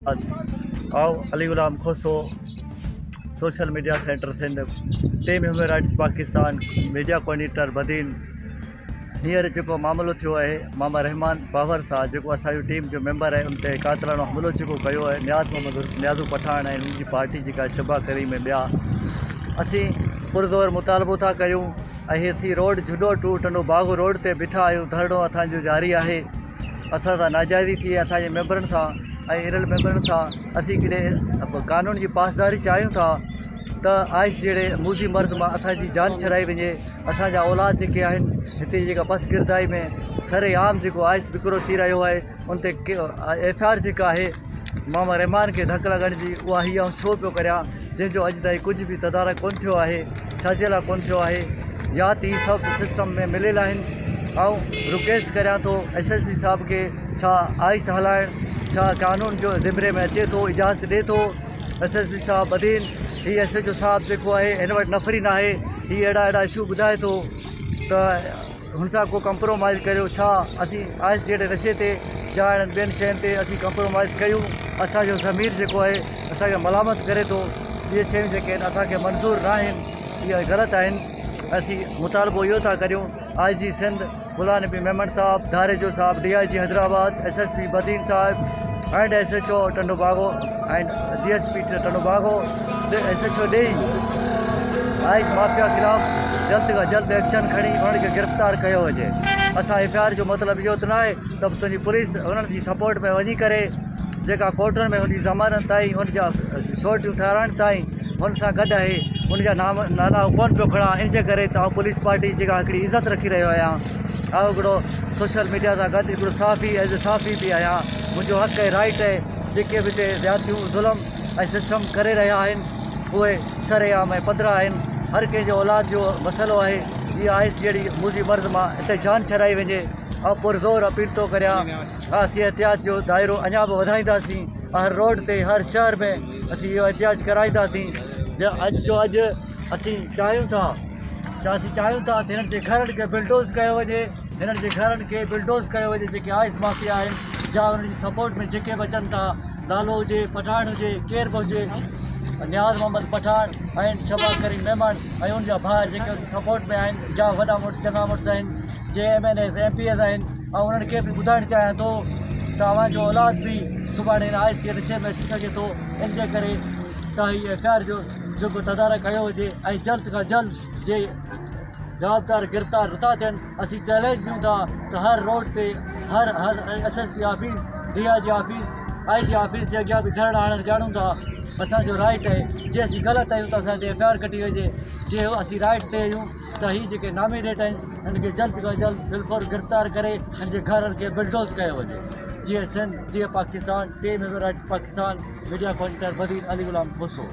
आओ Ali Ghulam Khoso social media center Sindh team human rights Pakistan media coordinator Badin हींअर जो मामलो थियो है मामा रहमान बाबर सां जो असांजो टीम जो मेंबर है उन ते कातलानो हमलो जो कयो है न्याज़ मोहम्मद न्याज़ू पठान ऐं उनकी पार्टी जी शबा करीम ॿिया असीं पुरज़ोर मुतालबो था कयूं ऐं असीं रोड जुडो टू टंडो बागो रोड ते बीठा आहियूं धरणो असांजो जारी आहे असां सां नाजाइज़ी थी असांजे मेंबरनि सां ऐं इरल मेंबरनि सां असीं कहिड़े कानून जी पासदारी चाहियूं था त आइस जहिड़े मूज़ी मर्द मां असांजी जान छॾाई वञे असांजा औलाद जेके आहिनि हिते जेका बस गिरदाई में सरेआम जेको आइस विकिरो थी रहियो आहे उन ते FIR जेका आहे मामा रहमान खे धकु लॻण जी उहा हीअं शो पियो करियां जंहिंजो अॼु ताईं कुझु बि तदारक कोन थियो आहे छाजे लाइ कोन थियो आहे या त हीअ सभु सिस्टम में मिलियल आहिनि ऐं रिक्वेस्ट करियां थो SSP साहिब खे छा आइस हलाइण छा कानून जो ज़िमरे में अचे थो इजाज़त ॾिए थो SSP साहिब बदीन हीअ SHO साहिब जेको आहे हिन वटि नफ़री न आहे हीअ अहिड़ा इशू ॿुधाए थो त हुन सां को कंप्रोमाइज़ करियो छा असीं आइस जहिड़े नशे ते या ॿियनि शयुनि ते असीं कंप्रोमाइज़ कयूं असांजो ज़मीर जेको आहे असांखे मलामत करे थो इहे शयूं जेके आहिनि असांखे मंज़ूर न आहिनि इहे ग़लति आहिनि असीं मुतालबो इहो था करियूं IG Sindh Ghulam Nabi Memon Sahib धारेजो Sahib DIG Hyderabad SSP Badin Sahib and SHO Tando बागो एंड DSP टंडो बागो SHO ॾेई आइस माफ़िया ख़िलाफ़ जल्द खां जल्द एक्शन खणी उन्हनि खे गिरफ़्तार कयो वञे असां FIR जो मतिलबु इहो त न आहे त तुंहिंजी पुलिस उन्हनि जी सपोर्ट में वञी करे जेका कोर्टनि में हुनजी ज़मानत ताईं हुनजा शोटियूं ठाराइण ताईं हुन सां गॾु आहे हुनजा नाला कोन पियो खणा इन जे करे त पुलिस पार्टी जेका हिकिड़ी इज़त रखी रहियो आहियां ऐं हिकिड़ो सोशल मीडिया सां गॾु हिकिड़ो साफ़ी एज़ ए साफ़ी बि आहियां मुंहिंजो हक़ ऐं राइट आहे जेके बि हिते ज़्यादतियूं ज़ुल्म ऐं सिस्टम करे रहिया आहिनि उहे सरेआम ऐं पधरा आहिनि हर कंहिंजो औलाद जो मसइलो आहे हीअ आइस जहिड़ी मूज़ी मर्द मां हिते जान छॾाई वञे ऐं पुरज़ोर अपील थो करियां असीं एहतियात जो दाइरो अञा बि वधाईंदासीं हर रोड ते हर शहर में असीं इहो एहतियात कराईंदासीं अॼु असीं चाहियूं था त हिननि जे घरनि खे बिल्डोज़ कयो वञे हिननि जे घरनि खे बिल्डोज़ कयो वञे जेके आइस माफ़िया आहिनि या हुननि जी सपोर्ट में जेके बि अचनि था नालो हुजे पठान हुजे केर बि हुजे न्याज़ मोहम्मद पठान ऐं शबा करीम मेमन ऐं उनजा भाउ जेके उनजी सपोर्ट में आहिनि या वॾा चङा मुड़ुस आहिनि जे MNAs MPs आहिनि ऐं उन्हनि खे बि ॿुधाइणु चाहियां थो तव्हांजो औलाद बि सुभाणे हिन आइस जे नशे में अची सघे थो इन जे करे त हीअ FIR जो जेको तदारक कयो हुजे ऐं जल्द खां जल्द जे जवाबदार गिरफ़्तार नथा थियनि असीं चैलेंज ॾियूं था त हर रोड ते हर SSP office DIG office IG office जे अॻियां बि धरणा हणणु ॼाणूं था असांजो राइट आहे जे असीं ग़लति आहियूं त असांखे FIR कटी वञे जे असीं राइट ते आहियूं त हीअ जेके नामीनेट आहिनि हिन खे जल्द खां जल्द बिल्कुलु गिरफ़्तार करे हिन जे घरनि खे बिल्डोज़ कयो वञे जीअं सिंध जीअं Pakistan team human rights Pakistan media coordinator Badin Ali Ghulam खोसो।